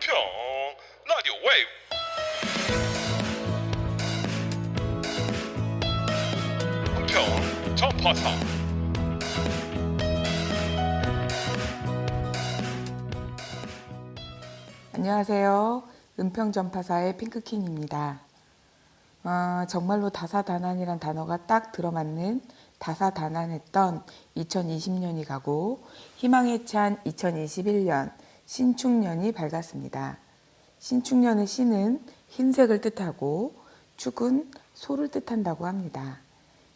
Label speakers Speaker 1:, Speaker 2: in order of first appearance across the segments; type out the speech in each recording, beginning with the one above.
Speaker 1: 은평 라디오 웨이브 은평 전파사.
Speaker 2: 안녕하세요. 은평전파사의 핑크킹입니다. 정말로 다사다난이란 단어가 딱 들어맞는 다사다난했던 2020년이 가고 희망에 찬 2021년 신축년이 밝았습니다. 신축년의 신은 흰색을 뜻하고 축은 소를 뜻한다고 합니다.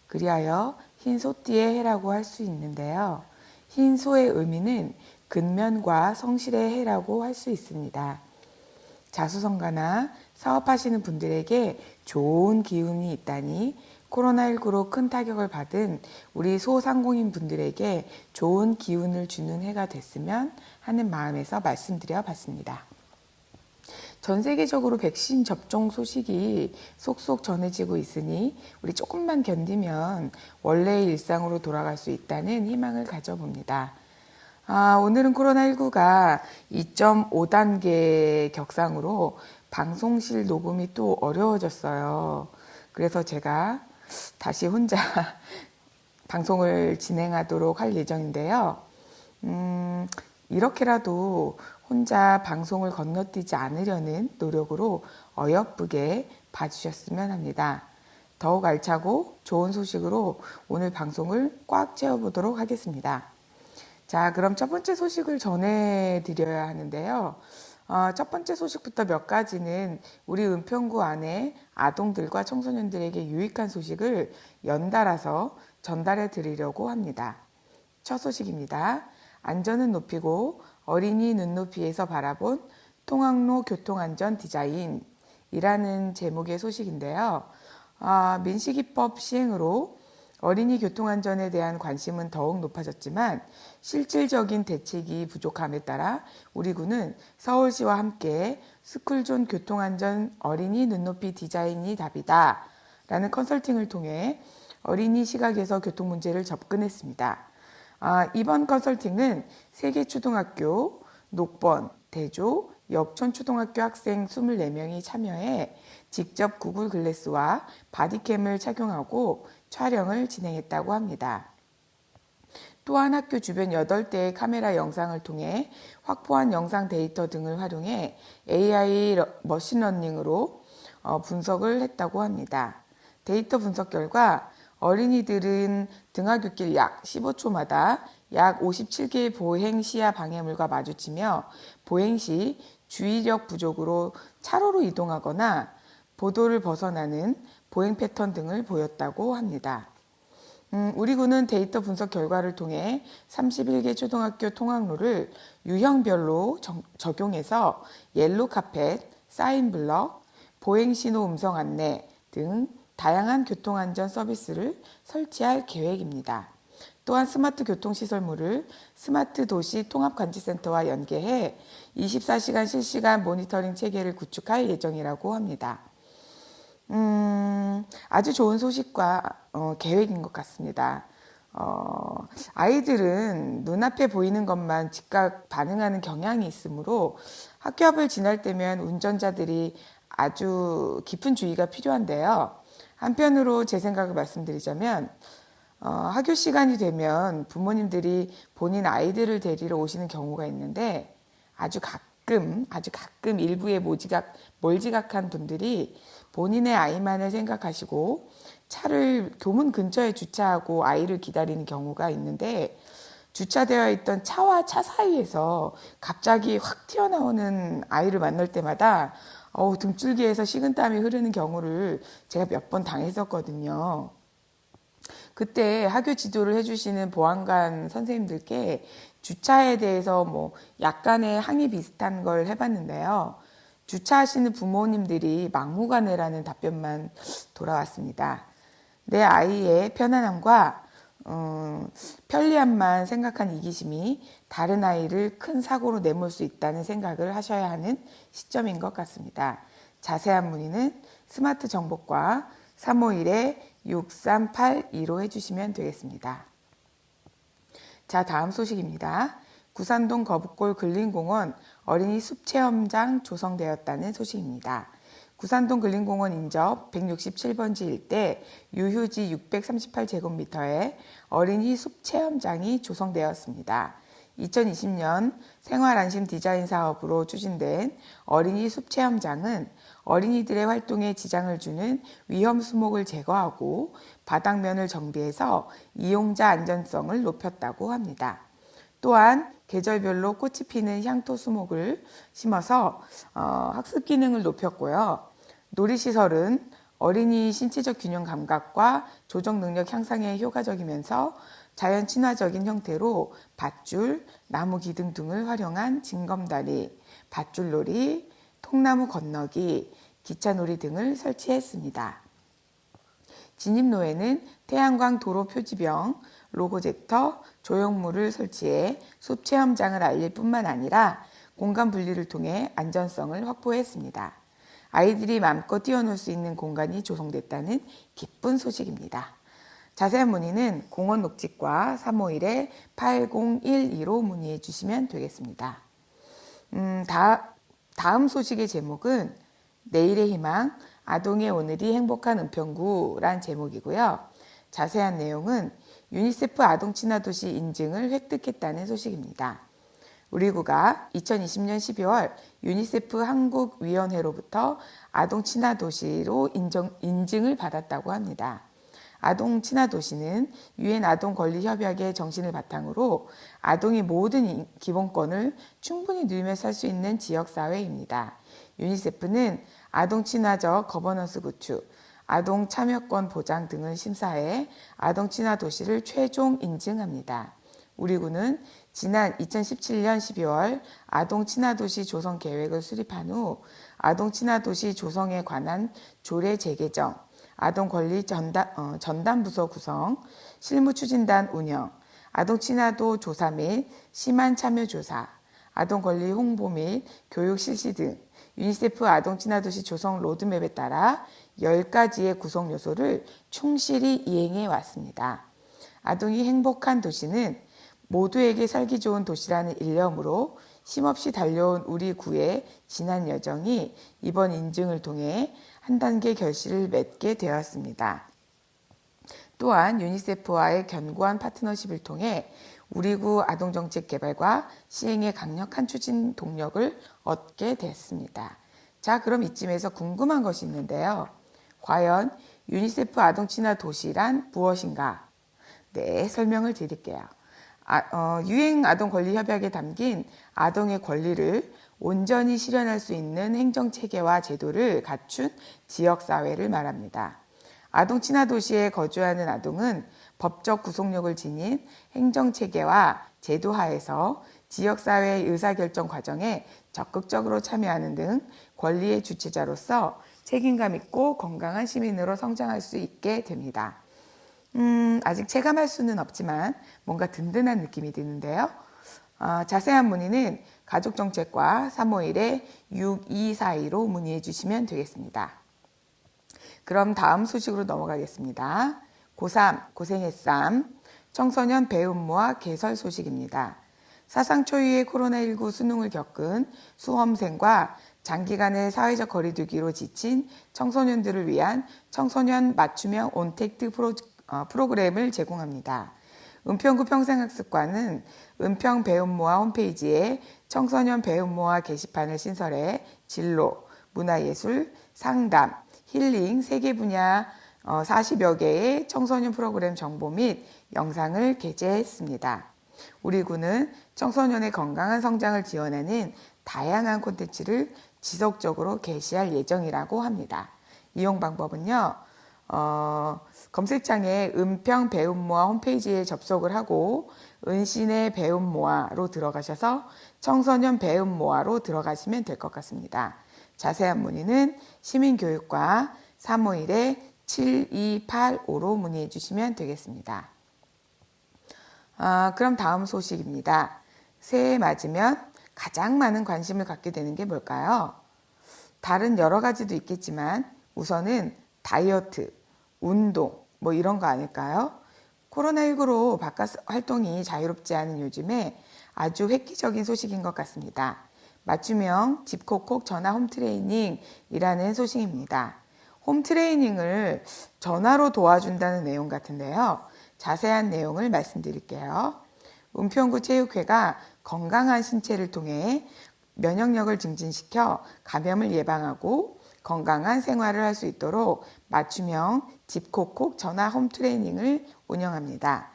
Speaker 2: 그리하여 흰소띠의 해라고 할 수 있는데요. 흰소의 의미는 근면과 성실의 해라고 할 수 있습니다. 자수성가나 사업하시는 분들에게 좋은 기운이 있다니 코로나19로 큰 타격을 받은 우리 소상공인 분들에게 좋은 기운을 주는 해가 됐으면 하는 마음에서 말씀드려 봤습니다. 전 세계적으로 백신 접종 소식이 속속 전해지고 있으니 우리 조금만 견디면 원래의 일상으로 돌아갈 수 있다는 희망을 가져봅니다. 오늘은 코로나19가 2.5단계 격상으로 방송실 녹음이 또 어려워졌어요. 그래서 제가 다시 혼자 방송을 진행하도록 할 예정인데요. 이렇게라도 혼자 방송을 건너뛰지 않으려는 노력으로 어여쁘게 봐주셨으면 합니다. 더욱 알차고 좋은 소식으로 오늘 방송을 꽉 채워보도록 하겠습니다. 자, 그럼 첫 번째 소식을 전해드려야 하는데요. 첫 번째 소식부터 몇 가지는 우리 은평구 안에 아동들과 청소년들에게 유익한 소식을 연달아서 전달해 드리려고 합니다. 첫 소식입니다. 안전은 높이고 어린이 눈높이에서 바라본 통학로 교통안전 디자인이라는 제목의 소식인데요. 민식이법 시행으로 어린이 교통안전에 대한 관심은 더욱 높아졌지만 실질적인 대책이 부족함에 따라 우리 구는 서울시와 함께 스쿨존 교통안전 어린이 눈높이 디자인이 답이다 라는 컨설팅을 통해 어린이 시각에서 교통 문제를 접근했습니다. 이번 컨설팅은 세계초등학교, 녹번, 대조, 역촌초등학교 학생 24명이 참여해 직접 구글 글래스와 바디캠을 착용하고 촬영을 진행했다고 합니다. 또한 학교 주변 8대의 카메라 영상을 통해 확보한 영상 데이터 등을 활용해 AI 머신러닝으로 분석을 했다고 합니다. 데이터 분석 결과 어린이들은 등하굣길 약 15초마다 약 57개의 보행 시야 방해물과 마주치며 보행 시 주의력 부족으로 차로로 이동하거나 보도를 벗어나는 보행 패턴 등을 보였다고 합니다. 우리 구는 데이터 분석 결과를 통해 31개 초등학교 통학로를 유형별로 적용해서 옐로 카펫, 사인블럭, 보행신호 음성 안내 등 다양한 교통안전 서비스를 설치할 계획입니다. 또한 스마트 교통시설물을 스마트 도시 통합관리센터와 연계해 24시간 실시간 모니터링 체계를 구축할 예정이라고 합니다. 아주 좋은 소식과 계획인 것 같습니다. 아이들은 눈앞에 보이는 것만 즉각 반응하는 경향이 있으므로 학교 앞을 지날 때면 운전자들이 아주 깊은 주의가 필요한데요. 한편으로 제 생각을 말씀드리자면 학교 시간이 되면 부모님들이 본인 아이들을 데리러 오시는 경우가 있는데 아주 가끔 일부의 몰지각한 분들이 본인의 아이만을 생각하시고 차를 교문 근처에 주차하고 아이를 기다리는 경우가 있는데 주차되어 있던 차와 차 사이에서 갑자기 확 튀어나오는 아이를 만날 때마다 등줄기에서 식은땀이 흐르는 경우를 제가 몇 번 당했었거든요. 그때 학교 지도를 해주시는 보안관 선생님들께 주차에 대해서 약간의 항의 비슷한 걸 해봤는데요. 주차하시는 부모님들이 막무가내라는 답변만 돌아왔습니다. 내 아이의 편안함과 편리함만 생각한 이기심이 다른 아이를 큰 사고로 내몰 수 있다는 생각을 하셔야 하는 시점인 것 같습니다. 자세한 문의는 스마트 정보과 351-6382로 해주시면 되겠습니다. 자, 다음 소식입니다. 구산동 거북골 근린공원 어린이 숲체험장 조성되었다는 소식입니다. 구산동 근린공원 인접 167번지 일대 유휴지 638제곱미터의 어린이 숲체험장이 조성되었습니다. 2020년 생활안심 디자인 사업으로 추진된 어린이 숲체험장은 어린이들의 활동에 지장을 주는 위험 수목을 제거하고 바닥면을 정비해서 이용자 안전성을 높였다고 합니다. 또한 계절별로 꽃이 피는 향토 수목을 심어서 학습 기능을 높였고요. 놀이시설은 어린이 신체적 균형 감각과 조정 능력 향상에 효과적이면서 자연 친화적인 형태로 밧줄, 나무 기둥 등을 활용한 징검다리, 밧줄놀이, 통나무 건너기, 기차놀이 등을 설치했습니다. 진입로에는 태양광 도로 표지병, 로고젝터, 조형물을 설치해 숲 체험장을 알릴 뿐만 아니라 공간 분리를 통해 안전성을 확보했습니다. 아이들이 마음껏 뛰어놀 수 있는 공간이 조성됐다는 기쁜 소식입니다. 자세한 문의는 공원 녹지과 351-8012로 문의해 주시면 되겠습니다. 다음 소식의 제목은 내일의 희망, 아동의 오늘이 행복한 은평구란 제목이고요. 자세한 내용은 유니세프 아동 친화도시 인증을 획득했다는 소식입니다. 우리 구가 2020년 12월 유니세프 한국위원회로부터 아동 친화도시로 인증을 받았다고 합니다. 아동 친화도시는 유엔 아동 권리 협약의 정신을 바탕으로 아동이 모든 기본권을 충분히 누리며 살 수 있는 지역사회입니다. 유니세프는 아동 친화적 거버넌스 구축, 아동 참여권 보장 등을 심사해 아동 친화 도시를 최종 인증합니다. 우리 구는 지난 2017년 12월 아동 친화 도시 조성 계획을 수립한 후 아동 친화 도시 조성에 관한 조례 재개정, 아동 권리 전담 부서 구성, 실무 추진단 운영, 아동 친화도 조사 및 심한 참여 조사, 아동 권리 홍보 및 교육 실시 등 유니세프 아동 친화도시 조성 로드맵에 따라 10가지의 구성 요소를 충실히 이행해 왔습니다. 아동이 행복한 도시는 모두에게 살기 좋은 도시라는 일념으로 쉼없이 달려온 우리 구의 지난 여정이 이번 인증을 통해 한 단계 결실을 맺게 되었습니다. 또한 유니세프와의 견고한 파트너십을 통해 우리 구 아동정책 개발과 시행에 강력한 추진 동력을 얻게 됐습니다. 자, 그럼 이쯤에서 궁금한 것이 있는데요. 과연 유니세프 아동 친화 도시란 무엇인가? 네, 설명을 드릴게요. 유엔 아동 권리 협약에 담긴 아동의 권리를 온전히 실현할 수 있는 행정 체계와 제도를 갖춘 지역 사회를 말합니다. 아동 친화 도시에 거주하는 아동은 법적 구속력을 지닌 행정체계와 제도 하에서 지역사회의 의사결정 과정에 적극적으로 참여하는 등 권리의 주체자로서 책임감 있고 건강한 시민으로 성장할 수 있게 됩니다. 아직 체감할 수는 없지만 뭔가 든든한 느낌이 드는데요. 자세한 문의는 가족정책과 351-6242로 문의해 주시면 되겠습니다. 그럼 다음 소식으로 넘어가겠습니다. 고3 고생했삼 청소년 배움모아 개설 소식입니다. 사상 초유의 코로나19 수능을 겪은 수험생과 장기간의 사회적 거리두기로 지친 청소년들을 위한 청소년 맞춤형 온택트 프로그램을 제공합니다. 은평구 평생학습관은 은평 배움모아 홈페이지에 청소년 배움모아 게시판을 신설해 진로, 문화예술, 상담, 힐링 3개 분야 40여 개의 청소년 프로그램 정보 및 영상을 게재했습니다. 우리 구는 청소년의 건강한 성장을 지원하는 다양한 콘텐츠를 지속적으로 게시할 예정이라고 합니다. 이용 방법은요. 검색창에 은평 배움모아 홈페이지에 접속을 하고 은신의 배움모아로 들어가셔서 청소년 배움모아로 들어가시면 될 것 같습니다. 자세한 문의는 시민교육과 351-7285로 문의해 주시면 되겠습니다. 그럼 다음 소식입니다. 새해 맞으면 가장 많은 관심을 갖게 되는 게 뭘까요? 다른 여러 가지도 있겠지만 우선은 다이어트, 운동 이런 거 아닐까요? 코로나19로 바깥 활동이 자유롭지 않은 요즘에 아주 획기적인 소식인 것 같습니다. 맞춤형 집콕콕 전화 홈트레이닝이라는 소식입니다. 홈트레이닝을 전화로 도와준다는 내용 같은데요. 자세한 내용을 말씀드릴게요. 은평구 체육회가 건강한 신체를 통해 면역력을 증진시켜 감염을 예방하고 건강한 생활을 할 수 있도록 맞춤형 집콕콕 전화 홈트레이닝을 운영합니다.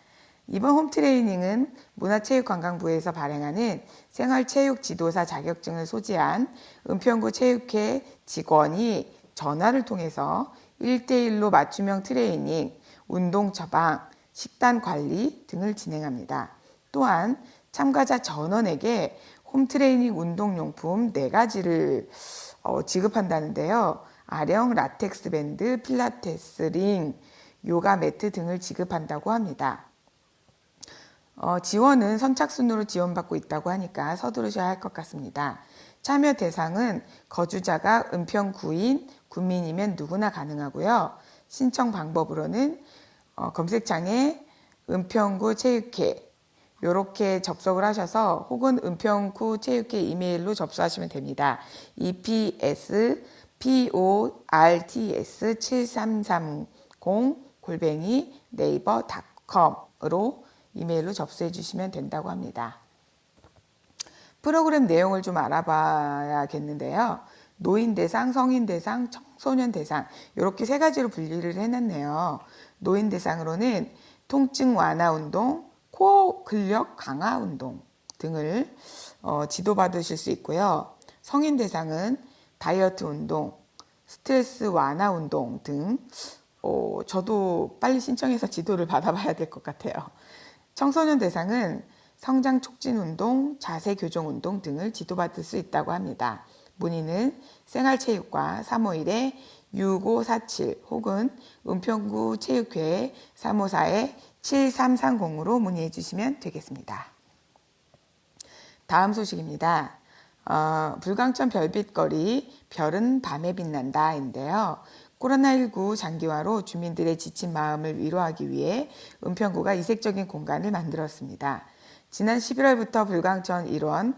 Speaker 2: 이번 홈트레이닝은 문화체육관광부에서 발행하는 생활체육 지도사 자격증을 소지한 은평구 체육회 직원이 전화를 통해서 1대1로 맞춤형 트레이닝, 운동 처방, 식단 관리 등을 진행합니다. 또한 참가자 전원에게 홈트레이닝 운동용품 4가지를 지급한다는데요. 아령, 라텍스 밴드, 필라테스 링, 요가 매트 등을 지급한다고 합니다. 지원은 선착순으로 지원받고 있다고 하니까 서두르셔야 할 것 같습니다. 참여 대상은 거주자가 은평구인 구민이면 누구나 가능하고요. 신청 방법으로는 검색창에 은평구 체육회 이렇게 접속을 하셔서 혹은 은평구 체육회 이메일로 접수하시면 됩니다. epsports7330@naver.com으로 이메일로 접수해 주시면 된다고 합니다. 프로그램 내용을 좀 알아봐야겠는데요. 노인 대상, 성인 대상, 청소년 대상 이렇게 3가지로 분리를 해놨네요. 노인 대상으로는 통증 완화 운동, 코어 근력 강화 운동 등을 지도받으실 수 있고요. 성인 대상은 다이어트 운동, 스트레스 완화 운동 등 저도 빨리 신청해서 지도를 받아봐야 될 것 같아요. 청소년 대상은 성장 촉진 운동, 자세 교정 운동 등을 지도받을 수 있다고 합니다. 문의는 생활체육과 351-6547 혹은 은평구 체육회 354-7330으로 문의해 주시면 되겠습니다. 다음 소식입니다. 불광천 별빛거리 별은 밤에 빛난다인데요. 코로나19 장기화로 주민들의 지친 마음을 위로하기 위해 은평구가 이색적인 공간을 만들었습니다. 지난 11월부터 불광천 일원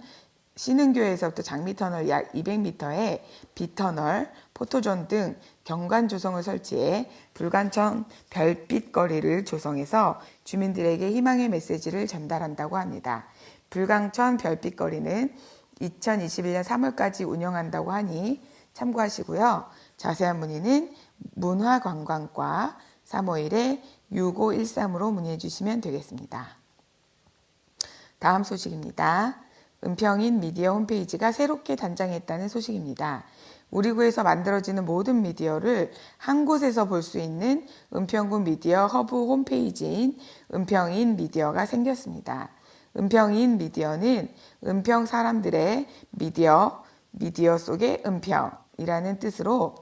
Speaker 2: 신흥교에서부터 장미터널 약 200m에 B터널, 포토존 등 경관 조성을 설치해 불광천 별빛거리를 조성해서 주민들에게 희망의 메시지를 전달한다고 합니다. 불광천 별빛거리는 2021년 3월까지 운영한다고 하니 참고하시고요. 자세한 문의는 문화관광과 351-6513으로 문의해 주시면 되겠습니다. 다음 소식입니다. 은평인 미디어 홈페이지가 새롭게 단장했다는 소식입니다. 우리 구에서 만들어지는 모든 미디어를 한 곳에서 볼 수 있는 은평구 미디어 허브 홈페이지인 은평인 미디어가 생겼습니다. 은평인 미디어는 은평 사람들의 미디어 속의 은평이라는 뜻으로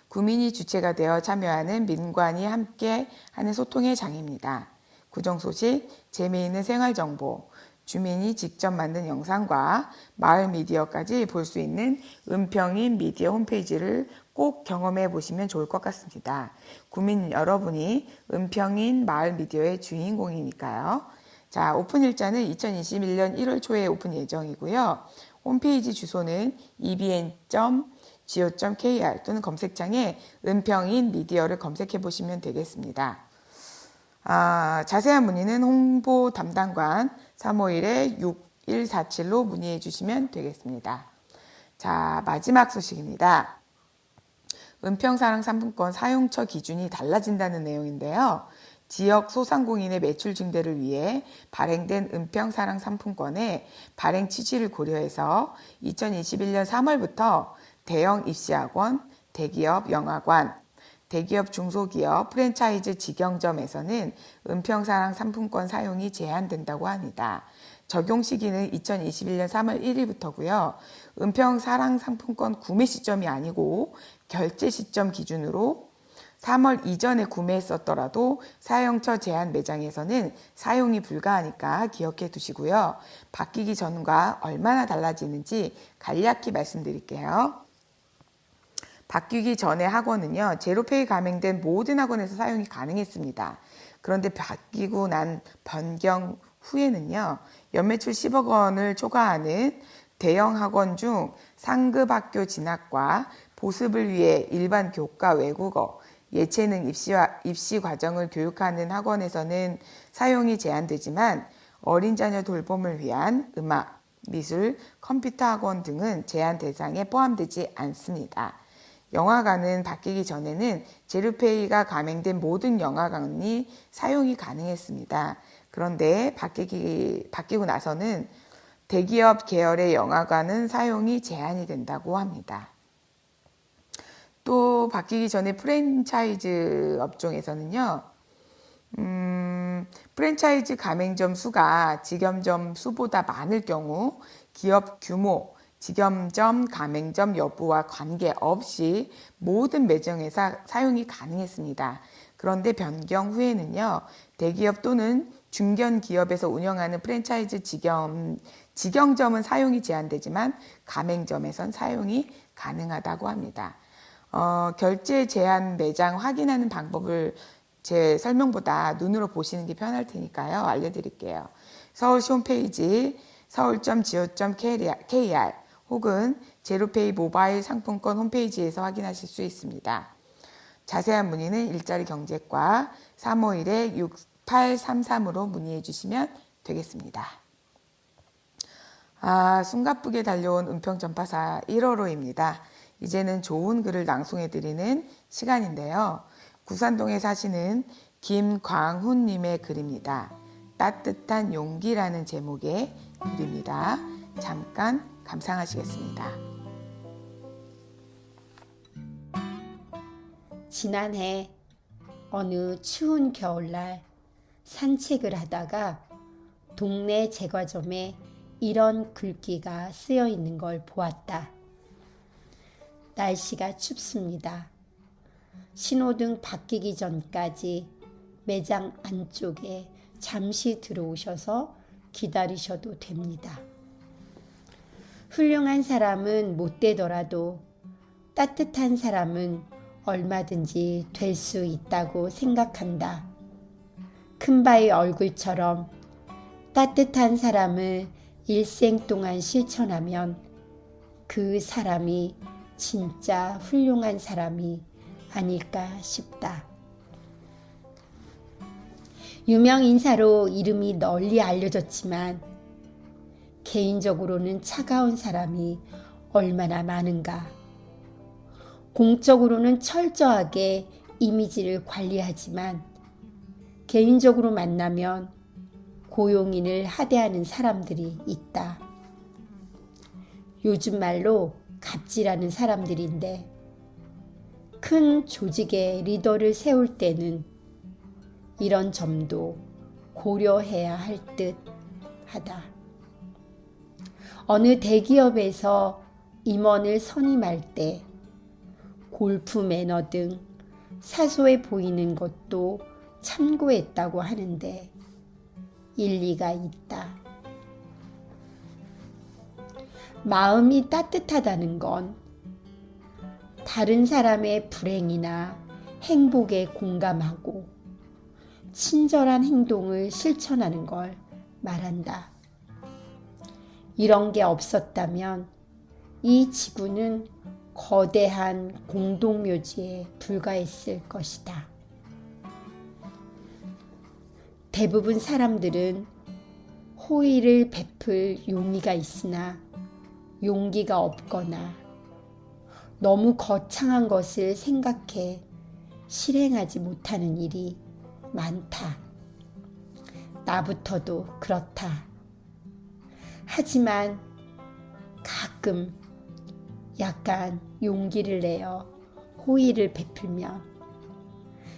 Speaker 2: 구민이 주체가 되어 참여하는 민관이 함께 하는 소통의 장입니다. 구정소식, 재미있는 생활정보, 주민이 직접 만든 영상과 마을 미디어까지 볼 수 있는 은평인 미디어 홈페이지를 꼭 경험해 보시면 좋을 것 같습니다. 구민 여러분이 은평인 마을 미디어의 주인공이니까요. 자, 오픈 일자는 2021년 1월 초에 오픈 예정이고요. 홈페이지 주소는 ebn.go.kr 또는 검색창에 은평인 미디어를 검색해 보시면 되겠습니다. 자세한 문의는 홍보 담당관 351-6147로 문의해 주시면 되겠습니다. 자, 마지막 소식입니다. 은평사랑 상품권 사용처 기준이 달라진다는 내용인데요. 지역 소상공인의 매출 증대를 위해 발행된 은평사랑 상품권의 발행 취지를 고려해서 2021년 3월부터 대형 입시학원, 대기업 영화관, 대기업 중소기업 프랜차이즈 직영점에서는 은평사랑 상품권 사용이 제한된다고 합니다. 적용 시기는 2021년 3월 1일부터고요. 은평사랑 상품권 구매 시점이 아니고 결제 시점 기준으로 3월 이전에 구매했었더라도 사용처 제한 매장에서는 사용이 불가하니까 기억해 두시고요. 바뀌기 전과 얼마나 달라지는지 간략히 말씀드릴게요. 바뀌기 전에 학원은요, 제로페이 가맹된 모든 학원에서 사용이 가능했습니다. 그런데 바뀌고 난 변경 후에는요, 연매출 10억 원을 초과하는 대형 학원 중 상급 학교 진학과 보습을 위해 일반 교과 외국어, 예체능 입시 과정을 교육하는 학원에서는 사용이 제한되지만 어린 자녀 돌봄을 위한 음악, 미술, 컴퓨터 학원 등은 제한 대상에 포함되지 않습니다. 영화관은 바뀌기 전에는 제로페이가 가맹된 모든 영화관이 사용이 가능했습니다. 그런데 바뀌고 나서는 대기업 계열의 영화관은 사용이 제한이 된다고 합니다. 또 바뀌기 전에 프랜차이즈 업종에서는요, 프랜차이즈 가맹점 수가 직영점 수보다 많을 경우 기업 규모, 직영점 가맹점 여부와 관계없이 모든 매장에서 사용이 가능했습니다. 그런데 변경 후에는요, 대기업 또는 중견 기업에서 운영하는 프랜차이즈 직영점은 사용이 제한되지만 가맹점에선 사용이 가능하다고 합니다. 결제 제한 매장 확인하는 방법을 제 설명보다 눈으로 보시는 게 편할 테니까요. 알려드릴게요. 서울시 홈페이지 서울.go.kr 혹은 제로페이 모바일 상품권 홈페이지에서 확인하실 수 있습니다. 자세한 문의는 일자리 경제과 351-6833으로 문의해 주시면 되겠습니다. 숨가쁘게 달려온 은평전파사 1호로입니다. 이제는 좋은 글을 낭송해 드리는 시간인데요. 구산동에 사시는 김광훈님의 글입니다. 따뜻한 용기라는 제목의 글입니다. 잠깐 감상하시겠습니다.
Speaker 3: 지난해 어느 추운 겨울날 산책을 하다가 동네 제과점에 이런 글귀가 쓰여 있는 걸 보았다. 날씨가 춥습니다. 신호등 바뀌기 전까지 매장 안쪽에 잠시 들어오셔서 기다리셔도 됩니다. 훌륭한 사람은 못 되더라도 따뜻한 사람은 얼마든지 될 수 있다고 생각한다. 큰바의 얼굴처럼 따뜻한 사람을 일생 동안 실천하면 그 사람이 진짜 훌륭한 사람이 아닐까 싶다. 유명 인사로 이름이 널리 알려졌지만 개인적으로는 차가운 사람이 얼마나 많은가. 공적으로는 철저하게 이미지를 관리하지만 개인적으로 만나면 고용인을 하대하는 사람들이 있다. 요즘 말로 갑질하는 사람들인데 큰 조직의 리더를 세울 때는 이런 점도 고려해야 할 듯 하다. 어느 대기업에서 임원을 선임할 때 골프 매너 등 사소해 보이는 것도 참고했다고 하는데 일리가 있다. 마음이 따뜻하다는 건 다른 사람의 불행이나 행복에 공감하고 친절한 행동을 실천하는 걸 말한다. 이런 게 없었다면 이 지구는 거대한 공동묘지에 불과했을 것이다. 대부분 사람들은 호의를 베풀 용의가 있으나 용기가 없거나 너무 거창한 것을 생각해 실행하지 못하는 일이 많다. 나부터도 그렇다. 하지만 가끔 약간 용기를 내어 호의를 베풀면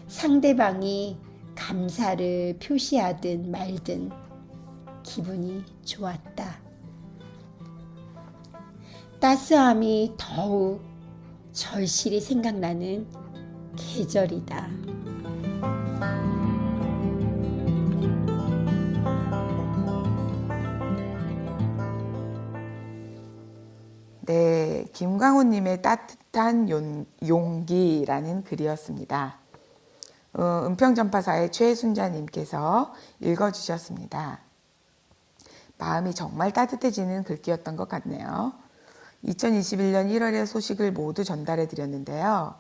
Speaker 3: 상대방이 감사를 표시하든 말든 기분이 좋았다. 따스함이 더욱 절실히 생각나는 계절이다.
Speaker 2: 네, 김광훈님의 따뜻한 용기라는 글이었습니다. 은평전파사의 최순자님께서 읽어주셨습니다. 마음이 정말 따뜻해지는 글귀였던 것 같네요. 2021년 1월의 소식을 모두 전달해 드렸는데요.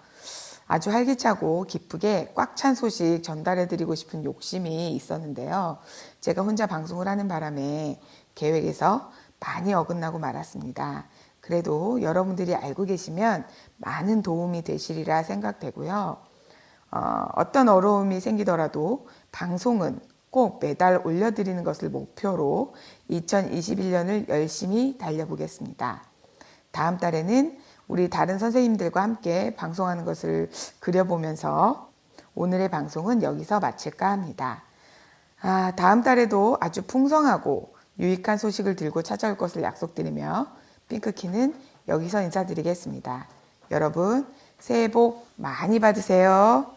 Speaker 2: 아주 활기차고 기쁘게 꽉 찬 소식 전달해 드리고 싶은 욕심이 있었는데요. 제가 혼자 방송을 하는 바람에 계획에서 많이 어긋나고 말았습니다. 그래도 여러분들이 알고 계시면 많은 도움이 되시리라 생각되고요. 어떤 어려움이 생기더라도 방송은 꼭 매달 올려드리는 것을 목표로 2021년을 열심히 달려보겠습니다. 다음 달에는 우리 다른 선생님들과 함께 방송하는 것을 그려보면서 오늘의 방송은 여기서 마칠까 합니다. 다음 달에도 아주 풍성하고 유익한 소식을 들고 찾아올 것을 약속드리며 핑크키는 여기서 인사드리겠습니다. 여러분 새해 복 많이 받으세요.